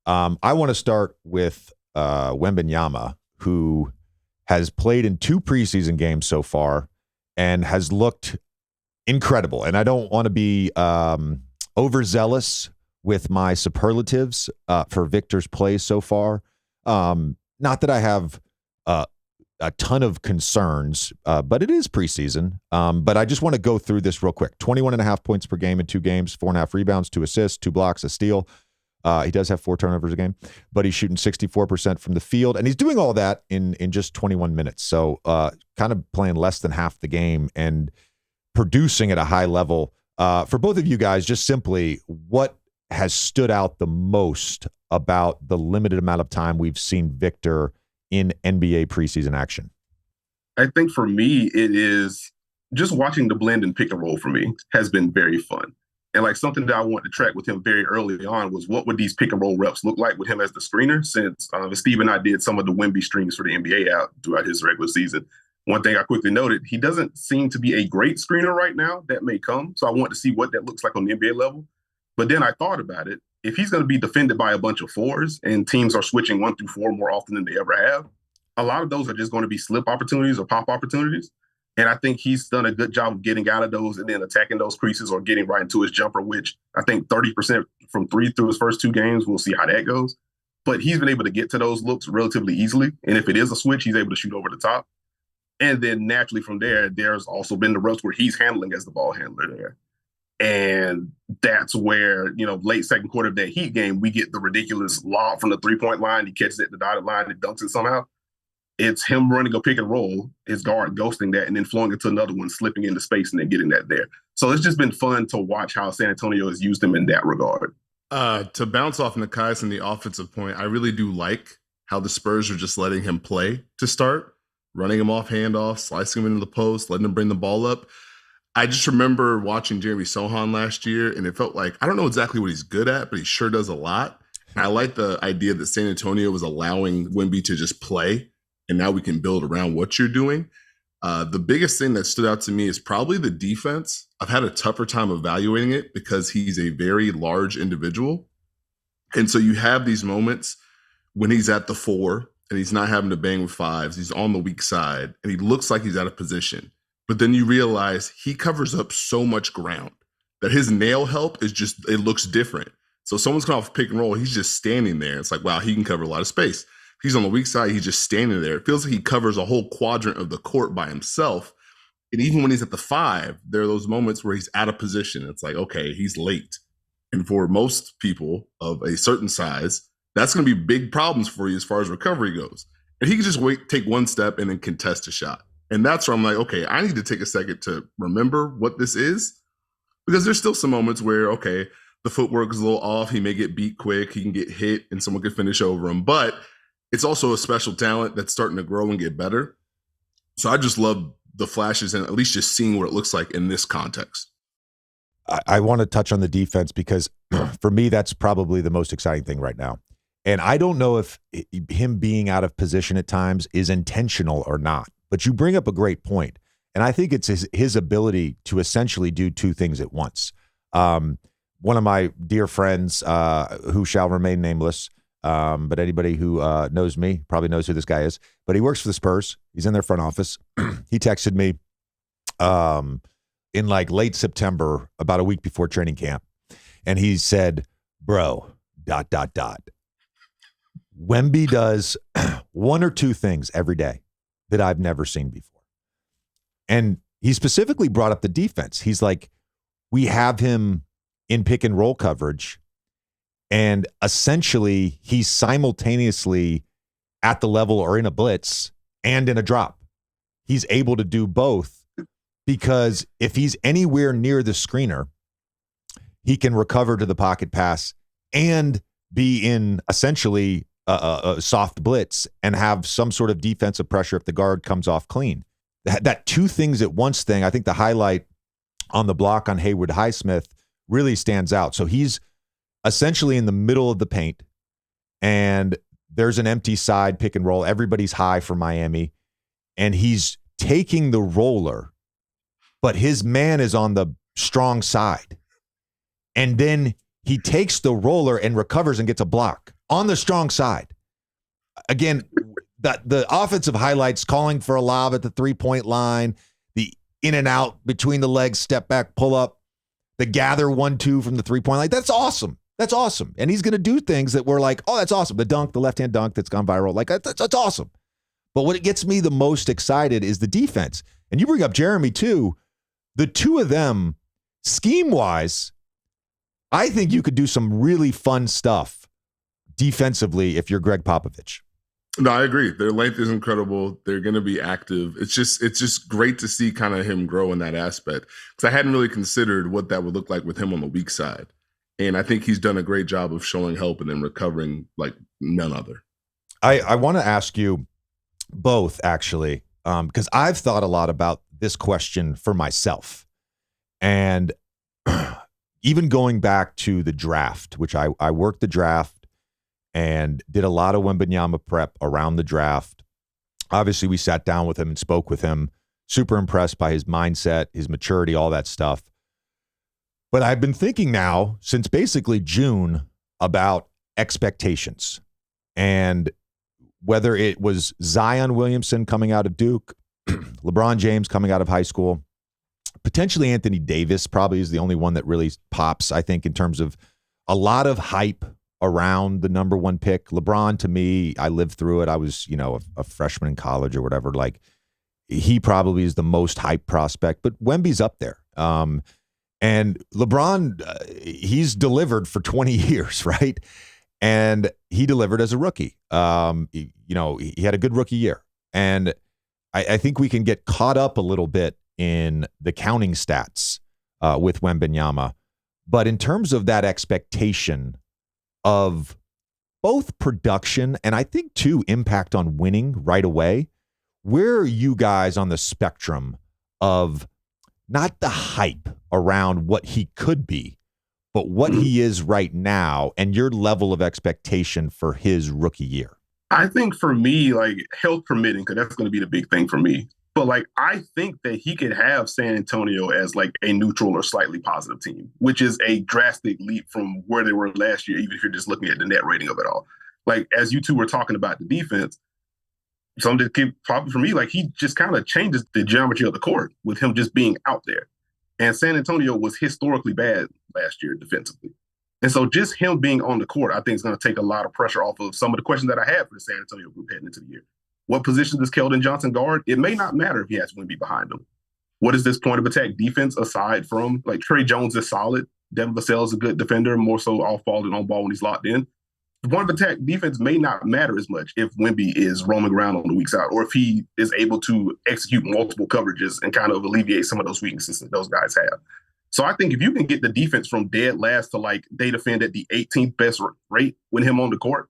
I want to start with Wembanyama, who has played in 2 preseason games so far and has looked incredible. And I don't want to be overzealous with my superlatives for Victor's play so far. Not that I have a ton of concerns, but it is preseason. But I just want to go through this real quick. 21.5 points per game in 2 games, 4.5 rebounds, 2 assists, 2 blocks, a steal. He does have 4 turnovers a game, but he's shooting 64% from the field, and he's doing all that in just 21 minutes. So kind of playing less than half the game and producing at a high level. For both of you guys, just simply, what has stood out the most about the limited amount of time we've seen Victor in NBA preseason action? I think for me, it is just watching the blend and pick and roll for me has been very fun. And like something that I wanted to track with him very early on was what would these pick and roll reps look like with him as the screener, since Steve and I did some of the Wemby streams for the NBA out throughout his regular season. One thing I quickly noted, he doesn't seem to be a great screener right now. That may come. So I want to see what that looks like on the NBA level. But then I thought about it. If he's going to be defended by a bunch of 4s and teams are switching 1 through 4 more often than they ever have, a lot of those are just going to be slip opportunities or pop opportunities. And I think he's done a good job of getting out of those and then attacking those creases or getting right into his jumper, which I think 30% from 3 through his first 2 games. We'll see how that goes. But he's been able to get to those looks relatively easily. And if it is a switch, he's able to shoot over the top. And then naturally from there, there's also been the reps where he's handling as the ball handler there. And that's where, late second quarter of that Heat game, we get the ridiculous lob from the 3-point line. He catches it at the dotted line and dunks it somehow. It's him running a pick and roll, his guard ghosting that, and then flowing into another one, slipping into space, and then getting that there. So it's just been fun to watch how San Antonio has used him in that regard. To bounce off Nekias and the offensive point, I really do like how the Spurs are just letting him play to start, running him off handoffs, slicing him into the post, letting him bring the ball up. I just remember watching Jeremy Sohan last year, and it felt like, I don't know exactly what he's good at, but he sure does a lot. And I like the idea that San Antonio was allowing Wemby to just play, and now we can build around what you're doing. The biggest thing that stood out to me is probably the defense. I've had a tougher time evaluating it because he's a very large individual. And so you have these moments when he's at the 4 and he's not having to bang with 5s. He's on the weak side and he looks like he's out of position. But then you realize he covers up so much ground that his nail help is just, it looks different. So someone's coming off pick and roll, he's just standing there. It's like, wow, he can cover a lot of space. He's on the weak side, he's just standing there. It feels like he covers a whole quadrant of the court by himself. And even when he's at the 5, there are those moments where he's out of position. It's like, okay, he's late. And for most people of a certain size, that's going to be big problems for you as far as recovery goes. And he can just take one step and then contest a shot. And that's where I'm like, okay, I need to take a second to remember what this is. Because there's still some moments where, okay, the footwork is a little off. He may get beat quick. He can get hit and someone could finish over him. But it's also a special talent that's starting to grow and get better. So I just love the flashes and at least just seeing what it looks like in this context. I want to touch on the defense because for me, that's probably the most exciting thing right now. And I don't know if him being out of position at times is intentional or not, but you bring up a great point. And I think it's his ability to essentially do 2 things at once. One of my dear friends who shall remain nameless, but anybody who knows me probably knows who this guy is. But he works for the Spurs. He's in their front office. He texted me in like late September, about a week before training camp. And he said, bro, ... Wemby does 1 or 2 things every day that I've never seen before. And he specifically brought up the defense. He's like, we have him in pick and roll coverage. And essentially, he's simultaneously at the level or in a blitz and in a drop. He's able to do both because if he's anywhere near the screener, he can recover to the pocket pass and be in essentially a soft blitz and have some sort of defensive pressure if the guard comes off clean. That 2 things at once thing, I think the highlight on the block on Haywood Highsmith really stands out. So he's essentially in the middle of the paint, and there's an empty side pick and roll. Everybody's high for Miami, and he's taking the roller, but his man is on the strong side. And then he takes the roller and recovers and gets a block. on the strong side. Again, the offensive highlights, calling for a lob at the 3-point line, the in and out between the legs, step back, pull up, the gather 1-2 from the 3-point line. That's awesome. That's awesome. And he's going to do things that we're like, oh, that's awesome. The dunk, the left-hand dunk that's gone viral. Like, that's awesome. But what gets me the most excited is the defense. And you bring up Jeremy, too. The two of them, scheme-wise, I think you could do some really fun stuff defensively if you're Greg Popovich. No, I agree. Their length is incredible. They're going to be active. It's just great to see kind of him grow in that aspect, because I hadn't really considered what that would look like with him on the weak side. And I think he's done a great job of showing help and then recovering like none other. I want to ask you both, actually, because I've thought a lot about this question for myself. And even going back to the draft, which I worked the draft and did a lot of Wembanyama prep around the draft. Obviously, we sat down with him and spoke with him. Super impressed by his mindset, his maturity, all that stuff. But I've been thinking now since basically June about expectations and whether it was Zion Williamson coming out of Duke, LeBron James coming out of high school, potentially Anthony Davis probably is the only one that really pops, I think, in terms of a lot of hype around the number one pick. LeBron, to me, I lived through it. I was, a freshman in college or whatever. Like, he probably is the most hype prospect, but Wemby's up there. And LeBron, he's delivered for 20 years, right? And he delivered as a rookie. He had a good rookie year. And I think we can get caught up a little bit in the counting stats with Wembanyama. But in terms of that expectation of both production and I think, too, impact on winning right away, where are you guys on the spectrum of not the hype around what he could be, but what he is right now and your level of expectation for his rookie year? I think for me, like, health permitting, because that's going to be the big thing for me. But, like, I think that he could have San Antonio as, like, a neutral or slightly positive team, which is a drastic leap from where they were last year, even if you're just looking at the net rating of it all. Like, as you two were talking about the defense, something that probably for me, like, he just kind of changes the geometry of the court with him just being out there. And San Antonio was historically bad last year defensively. And so just him being on the court, I think is going to take a lot of pressure off of some of the questions that I had for the San Antonio group heading into the year. What position does Keldon Johnson guard? It may not matter if he has Wemby behind him. What is this point of attack defense aside from, like, Trey Jones is solid. Devin Vassell is a good defender, more so off ball than on ball when he's locked in. The point of attack defense may not matter as much if Wemby is roaming around on the weak side or if he is able to execute multiple coverages and kind of alleviate some of those weaknesses that those guys have. So I think if you can get the defense from dead last to, like, they defend at the 18th best rate with him on the court,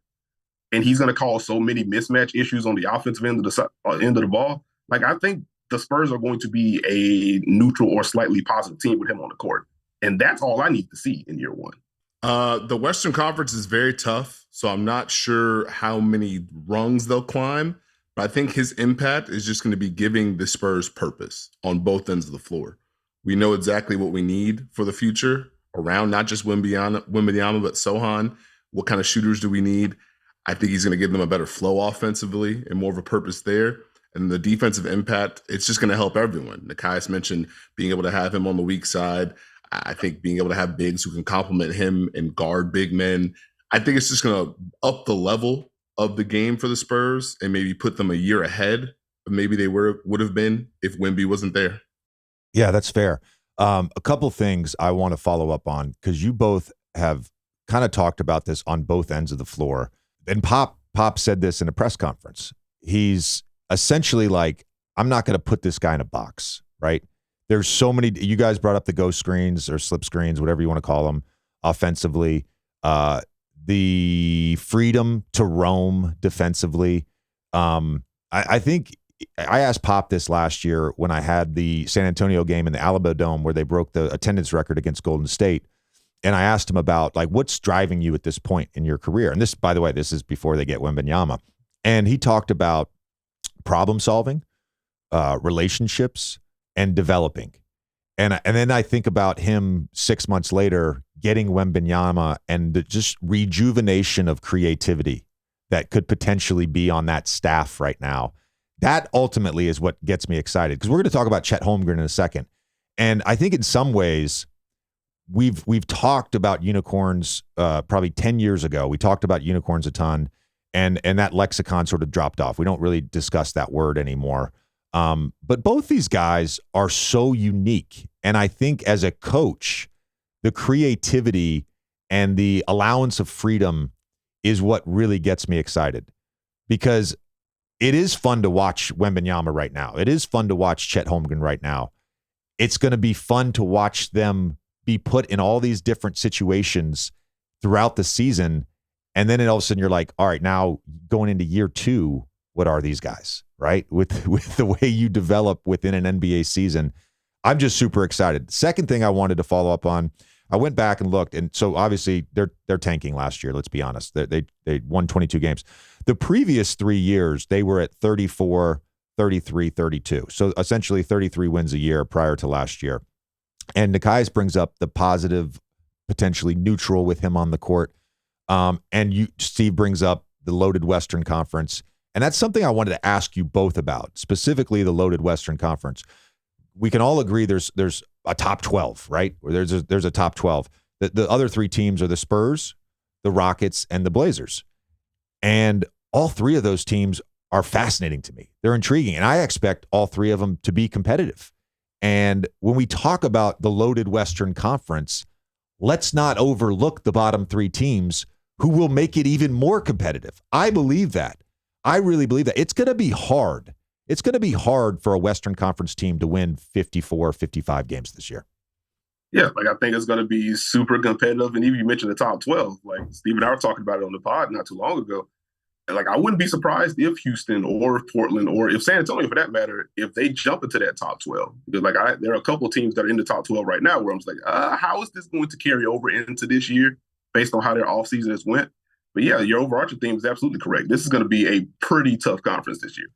and he's going to cause so many mismatch issues on the offensive end of the ball, like, I think the Spurs are going to be a neutral or slightly positive team with him on the court. And that's all I need to see in year one. The Western Conference is very tough, so I'm not sure how many rungs they'll climb, but I think his impact is just going to be giving the Spurs purpose on both ends of the floor. We know exactly what we need for the future around not just Wembanyama, but Sohan. What kind of shooters do we need? I think he's going to give them a better flow offensively and more of a purpose there. And the defensive impact, it's just going to help everyone. Nekias mentioned being able to have him on the weak side. I think being able to have bigs who can complement him and guard big men. I think it's just going to up the level of the game for the Spurs and maybe put them a year ahead of maybe they would have been if Wemby wasn't there. Yeah, that's fair. A couple things I want to follow up on, because you both have kind of talked about this on both ends of the floor. And Pop said this in a press conference. He's essentially like, I'm not going to put this guy in a box, right? There's so many, you guys brought up the ghost screens or slip screens, whatever you want to call them, offensively. The freedom to roam defensively. I think I asked Pop this last year when I had the San Antonio game in the Alamo Dome where they broke the attendance record against Golden State. And I asked him about, like, what's driving you at this point in your career? And this, by the way, this is before they get Wembanyama. And he talked about problem solving, relationships, and developing. And then I think about him 6 months later getting Wembanyama and the just rejuvenation of creativity that could potentially be on that staff right now. That ultimately is what gets me excited, because we're going to talk about Chet Holmgren in a second. And I think in some ways we've talked about unicorns probably 10 years ago. We talked about unicorns a ton, and that lexicon sort of dropped off. We don't really discuss that word anymore. But both these guys are so unique. And I think as a coach, the creativity and the allowance of freedom is what really gets me excited, because it is fun to watch Wembanyama right now. It is fun to watch Chet Holmgren right now. It's going to be fun to watch them be put in all these different situations throughout the season. And then all of a sudden you're like, all right, now going into year 2, what are these guys, right? With the way you develop within an NBA season. I'm just super excited. Second thing I wanted to follow up on, I went back and looked, and so obviously they're tanking last year. Let's be honest. They won 22 games. The previous 3 years, they were at 34, 33, 32. So essentially 33 wins a year prior to last year. And Nekias brings up the positive, potentially neutral with him on the court. Steve brings up the loaded Western Conference. And that's something I wanted to ask you both about, specifically the loaded Western Conference. We can all agree there's a top 12, right? Or there's a top 12. The other 3 teams are the Spurs, the Rockets, and the Blazers. And all 3 of those teams are fascinating to me. They're intriguing. And I expect all 3 of them to be competitive. And when we talk about the loaded Western Conference, let's not overlook the bottom 3 teams who will make it even more competitive. I believe that. I really believe that. It's going to be hard. It's going to be hard for a Western Conference team to win 54, 55 games this year. Yeah, like I think it's going to be super competitive. And even you mentioned the top 12. Like Steve and I were talking about it on the pod not too long ago. And like I wouldn't be surprised if Houston or Portland or if San Antonio, for that matter, if they jump into that top 12. Because like there are a couple of teams that are in the top 12 right now where I'm just like, how is this going to carry over into this year based on how their offseason has went? But yeah, your overarching theme is absolutely correct. This is going to be a pretty tough conference this year.